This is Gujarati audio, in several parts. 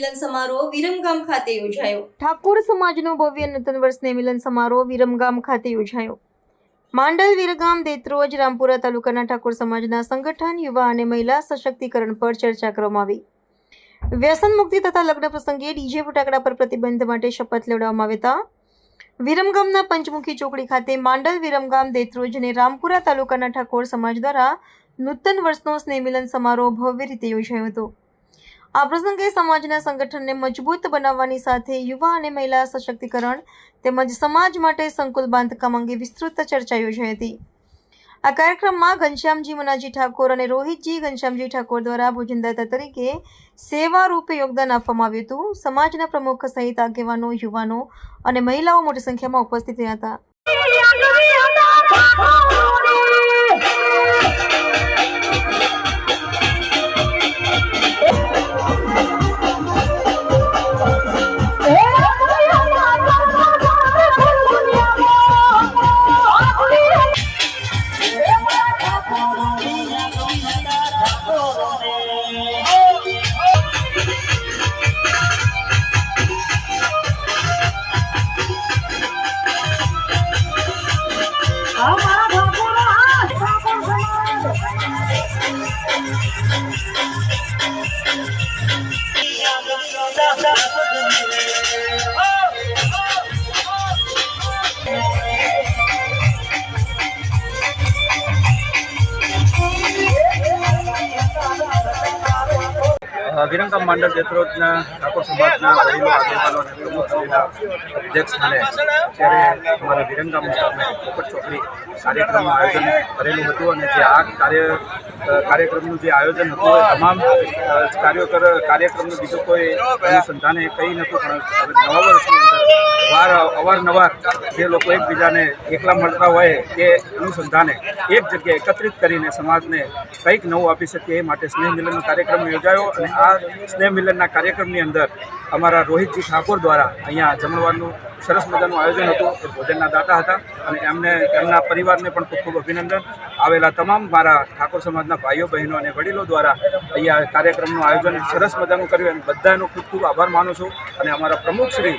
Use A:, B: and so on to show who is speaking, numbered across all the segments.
A: મિલન સમારોહ વિરમગામ ખાતે યોજાયો।
B: ઠાકોર સમાજનો ભવ્ય નૂતન વર્ષ સ્નેહ મિલન સમારોહ વિરમગામ ખાતે યોજાયો। માંડલ વિરગામ દેત્રોજ રામપુરા તાલુકાના ઠાકોર સમાજના સંગઠન, યુવા અને મહિલા સશક્તિકરણ પર ચર્ચા કરવામાં આવી। વ્યસન મુક્તિ તથા લગ્ન પ્રસંગે ડીજે ફટાકડા પર પ્રતિબંધ માટે શપથ લેવડાવવામાં આવ્યા હતા। વિરમગામના પંચમુખી ચોકડી ખાતે માંડલ વિરમગામ દેત્રોજ અને રામપુરા તાલુકાના ઠાકોર સમાજ દ્વારા નૂતન વર્ષનો સ્નેહ મિલન સમારોહ ભવ્ય રીતે યોજાયો હતો। આ પ્રસંગે સમાજના સંગઠનને મજબૂત બનાવવાની સાથે યુવા અને મહિલા સશક્તિકરણ તેમજ સમાજ માટે સંકુલ બાંધકામ અંગે વિસ્તૃત ચર્ચા યોજાઈ હતી। આ કાર્યક્રમમાં ઘનશ્યામજી મનાજી ઠાકોર અને રોહિતજી ઘનશ્યામજી ઠાકોર દ્વારા ભોજનદાતા તરીકે સેવા રૂપે યોગદાન આપવામાં આવ્યું હતું। સમાજના પ્રમુખ સહિત આગેવાનો, યુવાનો અને મહિલાઓ મોટી સંખ્યામાં ઉપસ્થિત રહ્યા હતા।
C: વિરમગામ માંડલ દેત્રોજના ઠાકોર સમાજના વડીલો, આગેવાનો અને પ્રમુખશ્રીના અધ્યક્ષ સ્થાને ત્યારે અમારા વિરમગામ મુકામે પોપટ ચોકડી કાર્યક્રમનું આયોજન કરેલું હતું અને જે આ કાર્યક્રમનું જે આયોજન હતું એ તમામ કાર્યક્રમનું બીજું કોઈ અનુસંધાને કંઈ નહોતું, પણ નવા વર્ષની અંદર અવારનવાર જે લોકો એકબીજાને એકલા મળતા હોય તે અનુસંધાને એક જગ્યાએ એકત્રિત કરીને સમાજને કંઈક નવું આપી શકીએ એ માટે સ્નેહ મિલનનો કાર્યક્રમ યોજાયો। અને આ સ્નેહ મિલનના કાર્યક્રમની અંદર અમારા રોહિતજી ઠાકોર દ્વારા અહીંયા જમણવારનું સરસ મજાનું આયોજન હતું। એ ભોજનના દાતા હતા અને એમના પરિવારને પણ ખૂબ ખૂબ અભિનંદન। આવેલા તમામ મારા ઠાકોર સમાજના ભાઈઓ, બહેનો અને વડીલો દ્વારા અહીંયા કાર્યક્રમનું આયોજન સરસ મજાનું કર્યું અને બધાનો ખૂબ ખૂબ આભાર માનું છું। અને અમારા પ્રમુખશ્રી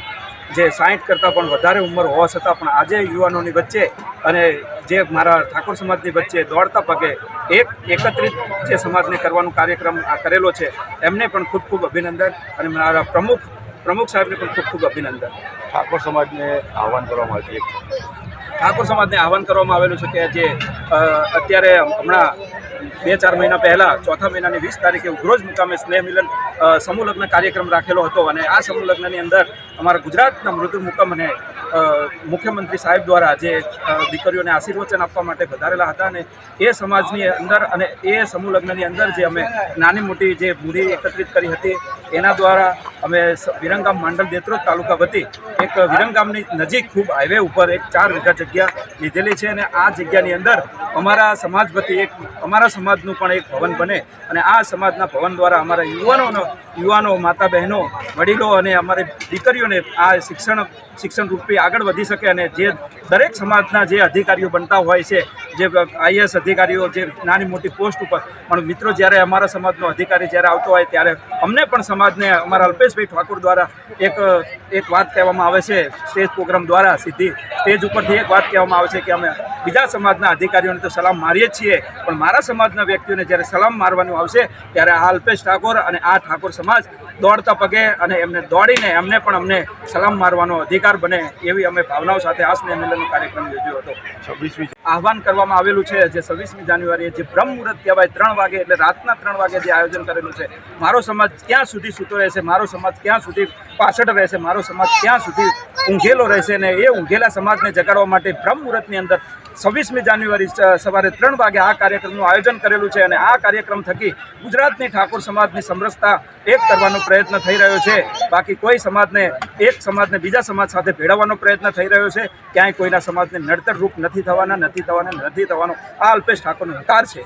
C: જે 60 કરતાં પણ વધારે ઉંમર હોવા છતાં પણ આજે યુવાનોની વચ્ચે અને જે મારા ઠાકોર સમાજની વચ્ચે દોડતા પગે એકત્રિત જે સમાજને કરવાનો કાર્યક્રમ આ કરેલો છે એમને પણ ખૂબ ખૂબ અભિનંદન અને મારા પ્રમુખ સાહેબને પણ ખૂબ ખૂબ અભિનંદન।
D: ઠાકોર સમાજને આહવાન કરવામાં આવ્યું છે।
C: ઠાકોર સમાજને આહવાન કરવામાં આવેલું છે કે જે અત્યારે હમણાં 2-4 મહિના પહેલાં ચોથા મહિનાની 20 તારીખે ઉઘરોજ મુકામે સ્નેહ મિલન સમૂહ લગ્ન કાર્યક્રમ રાખેલો હતો અને આ સમૂહ લગ્નની અંદર અમારા ગુજરાતના મૃદુ મુકામ અને મુખ્યમંત્રી સાહેબ દ્વારા જે દીકરીઓને આશીર્વચન આપવા માટે વધારેલા હતા અને એ સમાજની અંદર અને એ સમૂહ લગ્નની અંદર જે અમે નાની મોટી જે મૂડી એકત્રિત કરી હતી એના દ્વારા અમે વિરમગામ માંડલ દેત્રોજ તાલુકા વતી એક વિરમગામની નજીક ખૂબ હાઈવે ઉપર એક 4 વીઘા જગ્યા લીધેલી છે અને આ જગ્યાની અંદર અમારા સમાજ વતી અમારા સમાજનું પણ એક ભવન બને અને આ સમાજના ભવન દ્વારા અમારા યુવાનો, માતા બહેનો, વડીલો અને અમારી દીકરીઓને આ શિક્ષણ રૂપે આગળ વધી શકે અને જે દરેક સમાજના જે અધિકારીઓ બનતા હોય છે, જે IAS અધિકારીઓ, જે નાની મોટી પોસ્ટ ઉપર પણ મિત્રો જ્યારે અમારા સમાજનો અધિકારી જ્યારે આવતો હોય ત્યારે અમને પણ સમાજને અમારા અલ્પેશભાઈ ઠાકોર દ્વારા એક વાત કહેવામાં આવે છે, સ્ટેજ પ્રોગ્રામ દ્વારા સીધી સ્ટેજ ઉપરથી એક વાત કહેવામાં આવે છે કે અમે બીજા સમાજના અધિકારીઓને તો સલામ મારીએ જ છીએ પણ મારા સમાજના વ્યક્તિઓને જ્યારે સલામ મારવાનું આવશે ત્યારે આ અલ્પેશ ઠાકોર અને આ ઠાકોર સમાજ દોડતા પગે અને એમને દોડીને એમને પણ અમને સલામ મારવાનો અધિકાર બને એવી અમે ભાવનાઓ સાથે આ સ્નેહ મિલનનો કાર્યક્રમ યોજ્યો હતો।
D: 26મી
C: આહવાન કરવામાં આવેલું છે જે 26મી જાન્યુઆરીએ જે બ્રહ્મ મુહૂર્ત કહેવાય 3 વાગે એટલે રાતના 3 વાગે જે આયોજન કરેલું છે, મારો સમાજ ક્યાં સુધી સૂતો રહેશે, મારો સમાજ ક્યાં સુધી પાછળ રહેશે, મારો સમાજ ક્યાં સુધી ઊંઘેલો રહેશે ને એ ઊંઘેલા સમાજને જગાડવા માટે બ્રહ્મ મુહૂર્તની અંદર 26મી જાન્યુઆરી સવારે 3 વાગે આ કાર્યક્રમનું આયોજન કરેલું છે અને આ કાર્યક્રમ થકી ગુજરાતની ઠાકોર સમાજની સમરસતા એક કરવાનો પ્રયત્ન થઈ રહ્યો છે। બાકી કોઈ એક સમાજને બીજા સમાજ સાથે ભેળવવાનો પ્રયત્ન થઈ રહ્યો છે, ક્યાંય કોઈના સમાજને નડતર રૂપ નથી થવાનો। આ અલ્પેશ ઠાકોરનો હકાર છે।